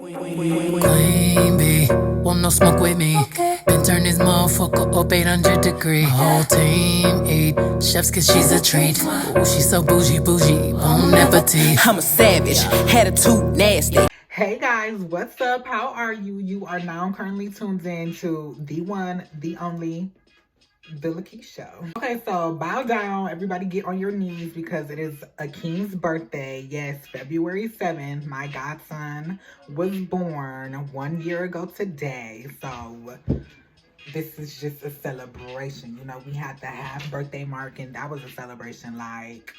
Queen bee, want no smoke with me. Been turn this motherfucker up 800 degree. Whole team eat chefs cause she's a treat. Ooh, she's so bougie, bon appetit. I'm a savage, attitude nasty. Hey guys, what's up? How are you? You are now currently tuned in to the one, the only, The Lakeisha Show. Okay, so bow down. Everybody get on your knees because it is a king's birthday. Yes, February 7th. My godson was born 1 year ago today. So this is just a celebration. You know, we had the half birthday mark and that was a celebration. Like,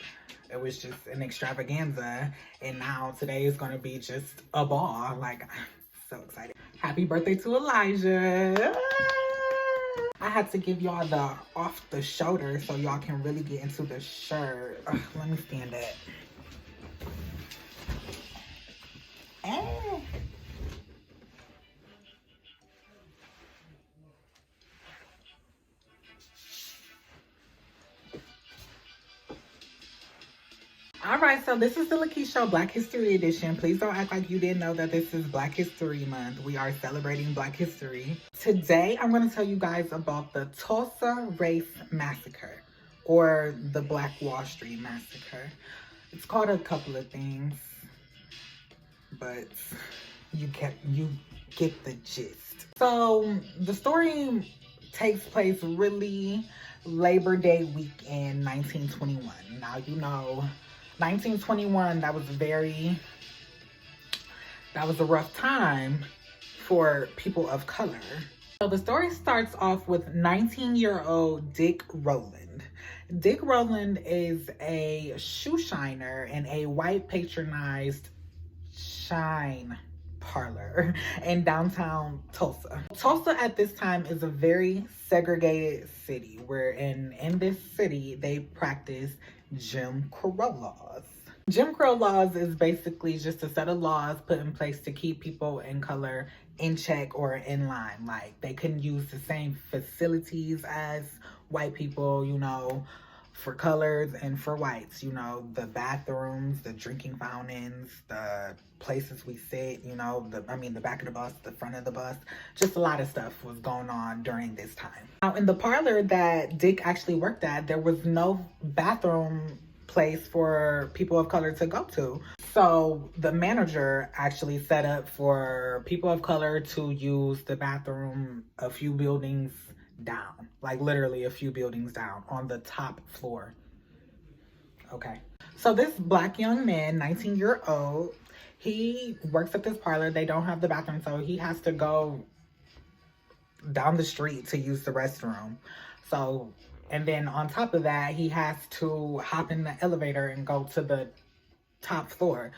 it was just an extravaganza. And now today is going to be just a ball. Like, I'm so excited. Happy birthday to Elijah. I had to give y'all the off the shoulder so y'all can really get into the shirt. Ugh, let me stand up. All right, so this is the Lakeisha Show Black History Edition. Please don't act like you didn't know that this is Black History Month. We are celebrating Black history. Today, I'm going to tell you guys about the Tulsa Race Massacre, or the Black Wall Street Massacre. It's called a couple of things, but you get the gist. So the story takes place really Labor Day weekend, 1921. Now, you know, 1921, that was a rough time for people of color. So the story starts off with 19-year-old Dick Rowland. Dick Rowland is a shoe shiner in a white patronized shine parlor in downtown Tulsa. Tulsa at this time is a very segregated city where in this city they practice Jim Crow laws. Jim Crow laws is basically just a set of laws put in place to keep people in color in check or in line. Like, they couldn't use the same facilities as white people, you know, for colors and for whites. You know, the bathrooms, the drinking fountains, the places we sit, you know, the back of the bus, the front of the bus. Just a lot of stuff was going on during this time. Now, in the parlor that Dick actually worked at, there was no bathroom place for people of color to go to. So the manager actually set up for people of color to use the bathroom a few buildings down, like literally a few buildings down on the top floor. Okay. So this Black young man, 19-year-old, he works at this parlor. They don't have the bathroom, so he has to go down the street to use the restroom. So, and then on top of that, he has to hop in the elevator and go to the top floor.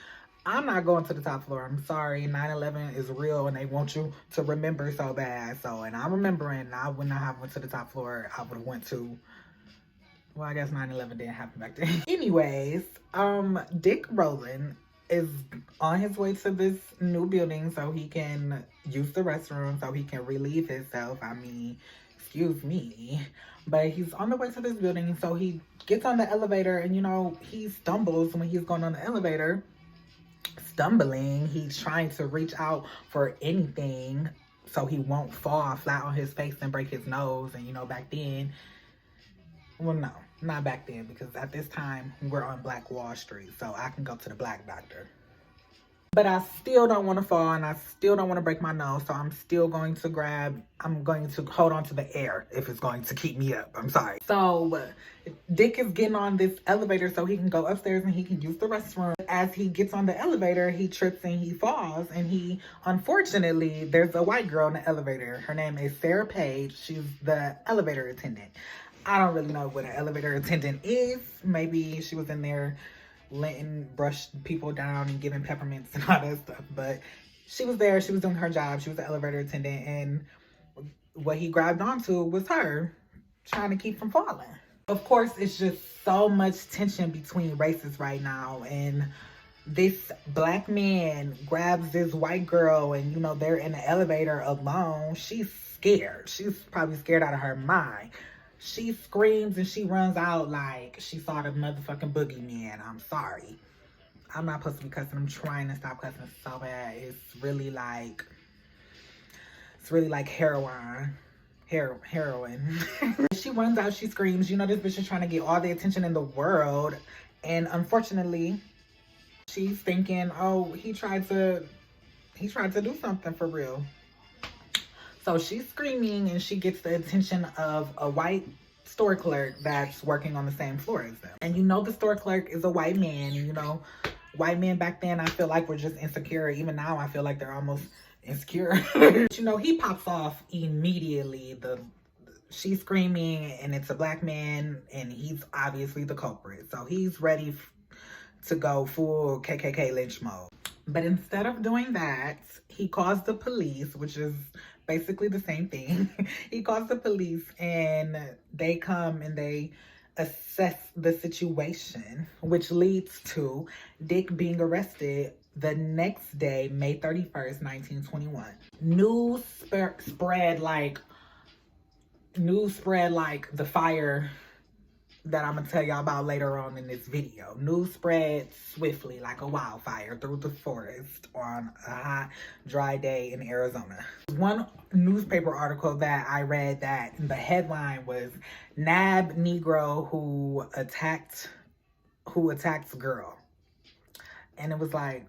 I'm not going to the top floor. I'm sorry. 9/11 is real and they want you to remember so bad. So, and I'm remembering, I would not have went to the top floor. I would have went to, well, I guess 9/11 didn't happen back then. Anyways, Dick Rowland is on his way to this new building so he can use the restroom, so he can relieve himself. I mean, excuse me. But he's on the way to this building, so he gets on the elevator and, you know, he stumbles when he's going on the elevator. Stumbling, he's trying to reach out for anything so he won't fall flat on his face and break his nose. And, you know, back then, well, no, not back then, because at this time we're on Black Wall Street, so I can go to the black doctor. But I still don't want to fall and I still don't want to break my nose. So I'm still going to I'm going to hold on to the air if it's going to keep me up. I'm sorry. So Dick is getting on this elevator so he can go upstairs and he can use the restroom. As he gets on the elevator, he trips and he falls. And unfortunately, there's a white girl in the elevator. Her name is Sarah Page. She's the elevator attendant. I don't really know what an elevator attendant is. Maybe she was in there brush people down and giving peppermints and all that stuff, but she was there, she was doing her job, she was the elevator attendant, and what he grabbed onto was her trying to keep from falling. Of course, it's just so much tension between races right now, and this Black man grabs this white girl and, you know, they're in the elevator alone. She's scared. She's probably scared out of her mind. She screams and she runs out like she saw the motherfucking boogeyman. I'm sorry. I'm not supposed to be cussing. I'm trying to stop cussing so bad. It's really like heroin. She runs out, she screams. You know, this bitch is trying to get all the attention in the world. And unfortunately, she's thinking, oh, he tried to do something for real. So she's screaming and she gets the attention of a white store clerk that's working on the same floor as them. And you know the store clerk is a white man. And you know, white men back then, I feel like were just insecure. Even now, I feel like they're almost insecure. But, you know, he pops off immediately. She's screaming and it's a black man and he's obviously the culprit. So he's ready to go full KKK lynch mode. But instead of doing that, he calls the police, which is basically the same thing. He calls the police and they come and they assess the situation, which leads to Dick being arrested the next day, May 31st, 1921. News spread like the fire that I'm gonna tell y'all about later on in this video. News spread swiftly like a wildfire through the forest on a hot, dry day in Arizona. One newspaper article that I read that the headline was "Nab Negro who attacks girl," and it was like,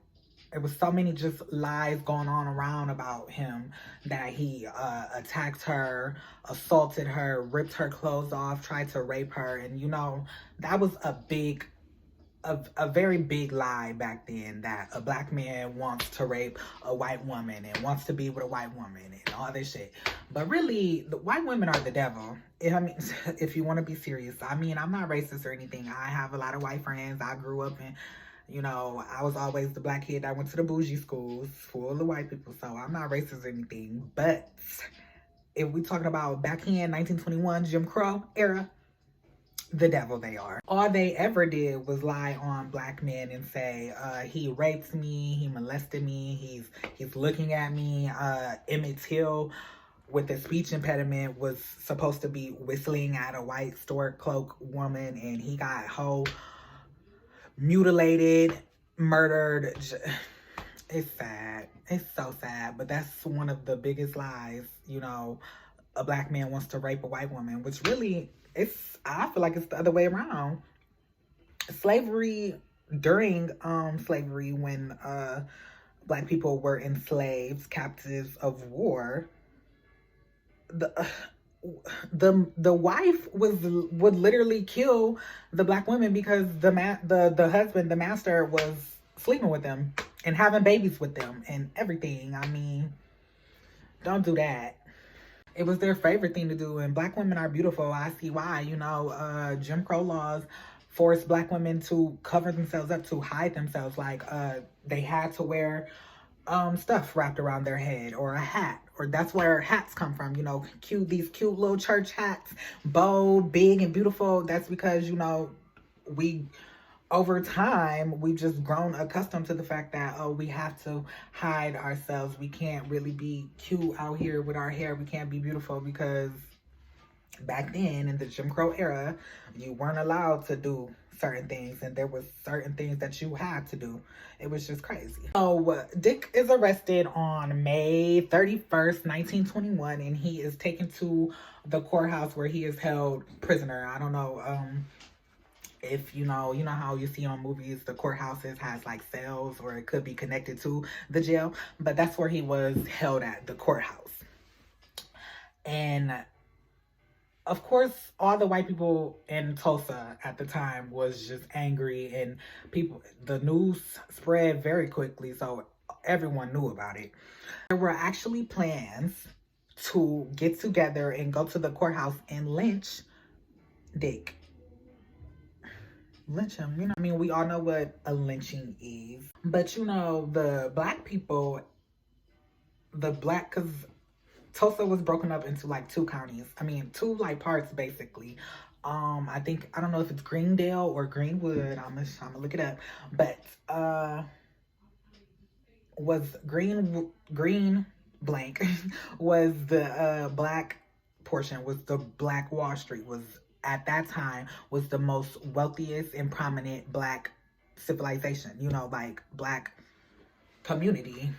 it was so many just lies going on around about him, that he attacked her, assaulted her, ripped her clothes off, tried to rape her. And you know, that was a very big lie back then, that a black man wants to rape a white woman and wants to be with a white woman and all this shit. But really, the white women are the devil. I mean, if you want to be serious. I mean, I'm not racist or anything. I have a lot of white friends. I grew up in, you know, I was always the black kid that went to the bougie schools full of white people. So I'm not racist or anything. But if we talking about back in 1921, Jim Crow era, the devil they are. All they ever did was lie on black men and say, he raped me, he molested me, he's looking at me. Emmett Till, with a speech impediment, was supposed to be whistling at a white store cloak woman, and he got whole mutilated, murdered. It's sad. It's so sad. But that's one of the biggest lies. You know, a black man wants to rape a white woman, which really, I feel like it's the other way around. Slavery, during slavery, when black people were enslaved, captives of war, the wife would literally kill the black women because the husband, the master, was sleeping with them and having babies with them and everything. I mean, don't do that. It was their favorite thing to do, and black women are beautiful. I see why. You know, Jim Crow laws forced black women to cover themselves up, to hide themselves. Like, they had to wear stuff wrapped around their head, or a hat, or that's where hats come from. You know, these cute little church hats, bold, big, and beautiful. That's because, you know, over time, we've just grown accustomed to the fact that, oh, we have to hide ourselves. We can't really be cute out here with our hair. We can't be beautiful, because back then in the Jim Crow era, you weren't allowed to do certain things, and there was certain things that you had to do. It was just crazy. So Dick is arrested on May 31st, 1921, and he is taken to the courthouse where he is held prisoner. I don't know if you know how you see on movies, the courthouses has like cells, or it could be connected to the jail, but that's where he was held at, the courthouse. And of course, all the white people in Tulsa at the time was just angry, and the news spread very quickly, so everyone knew about it. There were actually plans to get together and go to the courthouse and lynch Dick. Lynch him, you know. I mean, we all know what a lynching is. But, you know, the black people, because Tulsa was broken up into like two counties. I mean, two like parts basically. I don't know if it's Greendale or Greenwood. I'm gonna look it up. But was green blank was the black portion, was the Black Wall Street, was at that time was the most wealthiest and prominent black civilization, you know, like black community.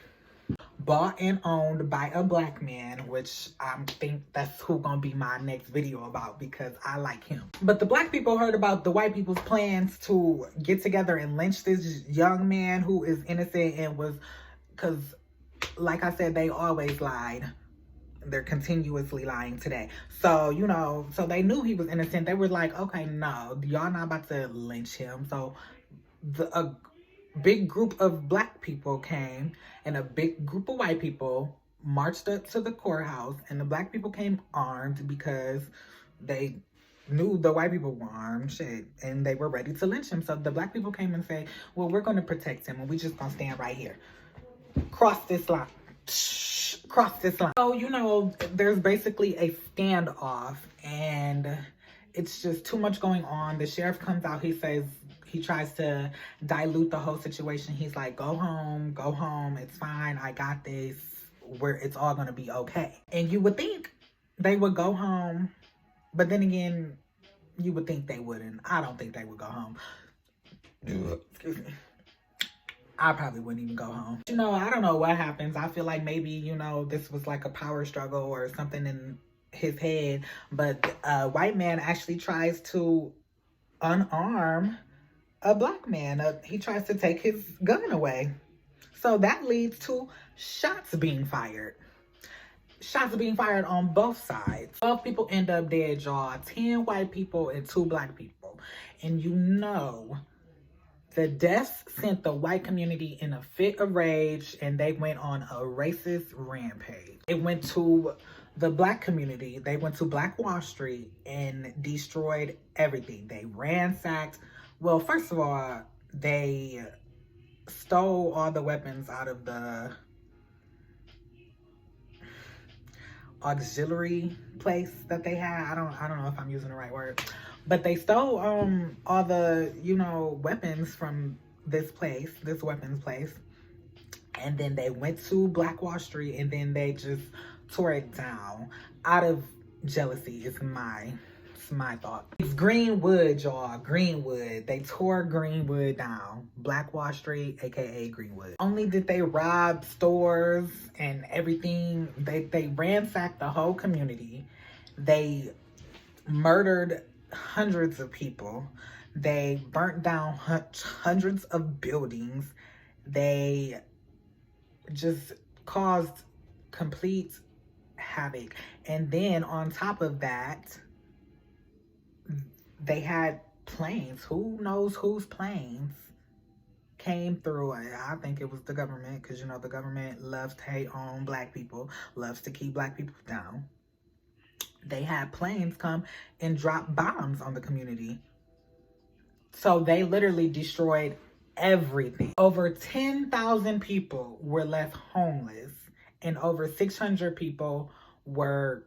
Bought and owned by a black man, which I think that's who gonna be my next video about because I like him. But the black people heard about the white people's plans to get together and lynch this young man who is innocent and was, because like I said, they always lied. They're continuously lying today. So, you know, so they knew he was innocent. They were like, okay, no, y'all not about to lynch him. So a big group of black people came and a big group of white people marched up to the courthouse, and the black people came armed because they knew the white people were armed, shit, and they were ready to lynch him. So the black people came and said, well, we're going to protect him, and we just gonna stand right here. Cross this line. Cross this line. So, you know, there's basically a standoff, and it's just too much going on. The sheriff comes out, he says, he tries to dilute the whole situation. He's like, go home, it's fine, I got this, it's all gonna be okay. And you would think they would go home, but then again, you would think they wouldn't. I don't think they would go home. Excuse me. I probably wouldn't even go home. You know, I don't know what happens. I feel like maybe, you know, this was like a power struggle or something in his head, but a white man actually tries to unarm a black man. He tries to take his gun away. So that leads to shots being fired. Shots being fired on both sides. 12 people end up dead, y'all. 10 white people and 2 black people. And you know, the deaths sent the white community in a fit of rage, and they went on a racist rampage. It went to the black community. They went to Black Wall Street and destroyed everything. They ransacked. Well, first of all, they stole all the weapons out of the auxiliary place that they had. I don't know if I'm using the right word, but they stole all the, you know, weapons from this place, this weapons place, and then they went to Black Wall Street, and then they just tore it down out of jealousy. Is my thought. It's Greenwood, y'all. Greenwood. They tore Greenwood down. Black Wall Street, aka Greenwood. Only did they rob stores and everything. They ransacked the whole community. They murdered hundreds of people. They burnt down hundreds of buildings. They just caused complete havoc. And then on top of that, they had planes. Who knows whose planes came through? I think it was the government, because, you know, the government loves to hate on black people, loves to keep black people down. They had planes come and drop bombs on the community. So they literally destroyed everything. Over 10,000 people were left homeless, and over 600 people were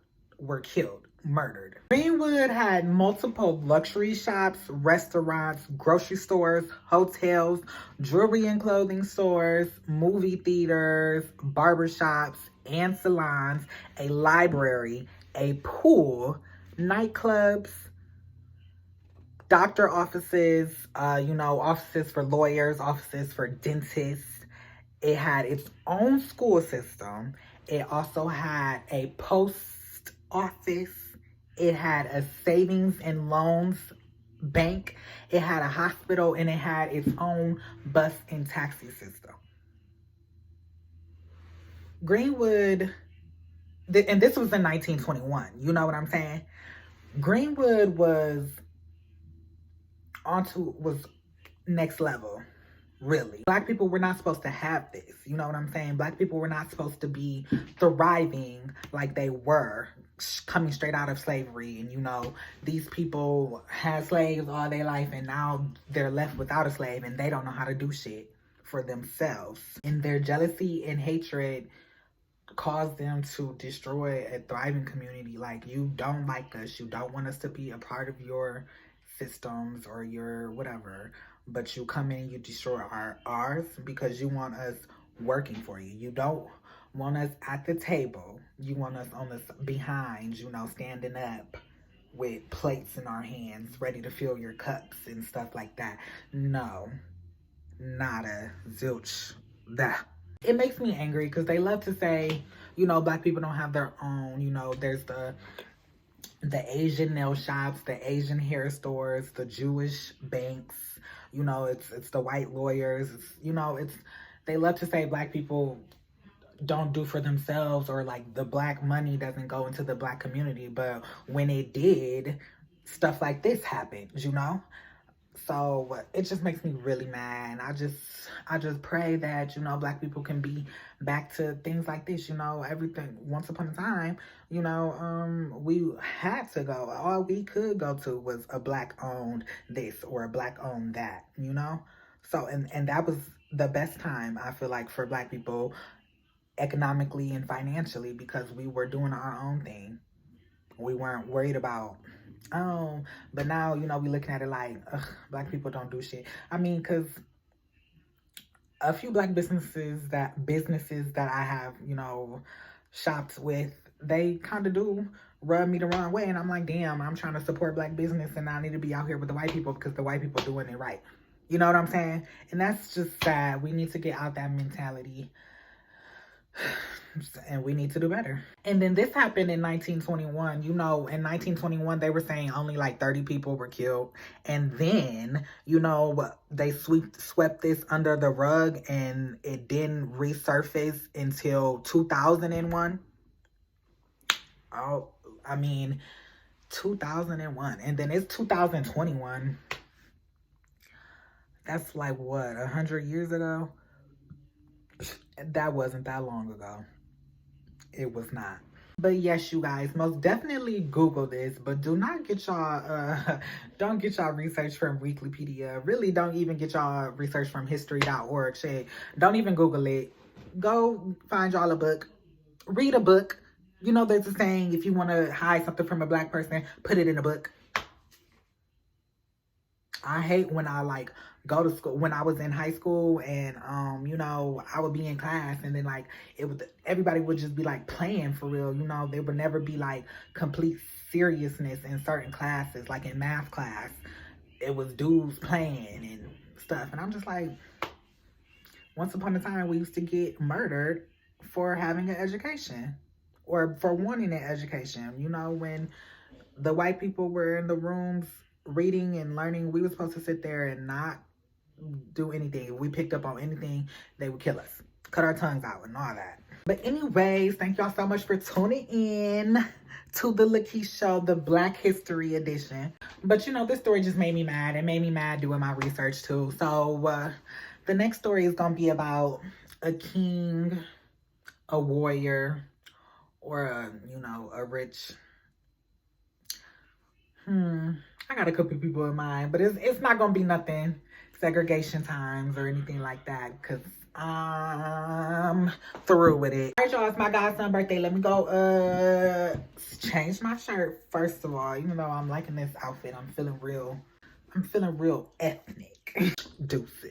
killed, murdered. Greenwood had multiple luxury shops, restaurants, grocery stores, hotels, jewelry and clothing stores, movie theaters, barbershops and salons, a library, a pool, nightclubs, doctor offices, you know, offices for lawyers, offices for dentists. It had its own school system. It also had a post office. It had a savings and loans bank. It had a hospital, and it had its own bus and taxi system. Greenwood, and this was in 1921, you know what I'm saying? Greenwood was next level, really. Black people were not supposed to have this, you know what I'm saying? Black people were not supposed to be thriving like they were, coming straight out of slavery. And, you know, these people had slaves all their life, and now they're left without a slave, and they don't know how to do shit for themselves. And their jealousy and hatred caused them to destroy a thriving community. Like, you don't like us, you don't want us to be a part of your systems or your whatever, but you come in, you destroy ours because you want us working for you. You don't want us at the table. You want us on the behind, you know, standing up with plates in our hands, ready to fill your cups and stuff like that. No. Nada. Zilch. That. It makes me angry because they love to say, you know, black people don't have their own. You know, there's the Asian nail shops, the Asian hair stores, the Jewish banks. You know, it's the white lawyers. It's, you know, it's, they love to say black people don't do for themselves, or like the black money doesn't go into the black community. But when it did, stuff like this happened, you know? So it just makes me really mad. I just pray that, you know, black people can be back to things like this, you know, everything. Once upon a time, you know, we had to go. All we could go to was a black owned this or a black owned that, you know? So, and that was the best time, I feel like, for black people economically and financially, because we were doing our own thing. We weren't worried about, oh, but now, you know, we looking at it like, ugh, black people don't do shit. I mean, because a few black businesses that I have, you know, shopped with, they kind of do rub me the wrong way. And I'm like, damn, I'm trying to support black business and I need to be out here with the white people because the white people doing it right. You know what I'm saying? And that's just sad. We need to get out that mentality. And we need to do better. And then this happened in 1921. You know, in 1921, they were saying only like 30 people were killed. And then, you know, they swept this under the rug and it didn't resurface until 2001. Oh, I mean, 2001. And then it's 2021. That's like, what, 100 years ago? That wasn't that long ago. It was not. But yes, you guys, most definitely Google this, but do not get y'all, don't get y'all research from Wikipedia. Really, don't even get y'all research from history.org. Shit, don't even Google it. Go find y'all a book. Read a book. You know, there's a saying, if you want to hide something from a black person, put it in a book. I hate when I like go to school, when I was in high school and you know, I would be in class and then like everybody would just be like playing for real, you know. There would never be like complete seriousness in certain classes. Like in math class, it was dudes playing and stuff, and I'm just like, once upon a time we used to get murdered for having an education or for wanting an education. You know, when the white people were in the rooms reading and learning, we were supposed to sit there and not do anything. If we picked up on anything, they would kill us, cut our tongues out and all that. But anyways, thank y'all so much for tuning in to the Lakeisha Show, the Black History edition. But you know, this story just made me mad. It made me mad doing my research too. So the next story is gonna be about a king, a warrior, or a, you know, a rich, I got a couple people in mind, but it's not gonna be nothing segregation times or anything like that, because I'm through with it. All right, y'all, it's my godson's birthday. Let me go change my shirt first of all. Even though I'm liking this outfit, I'm feeling real ethnic. Deuces.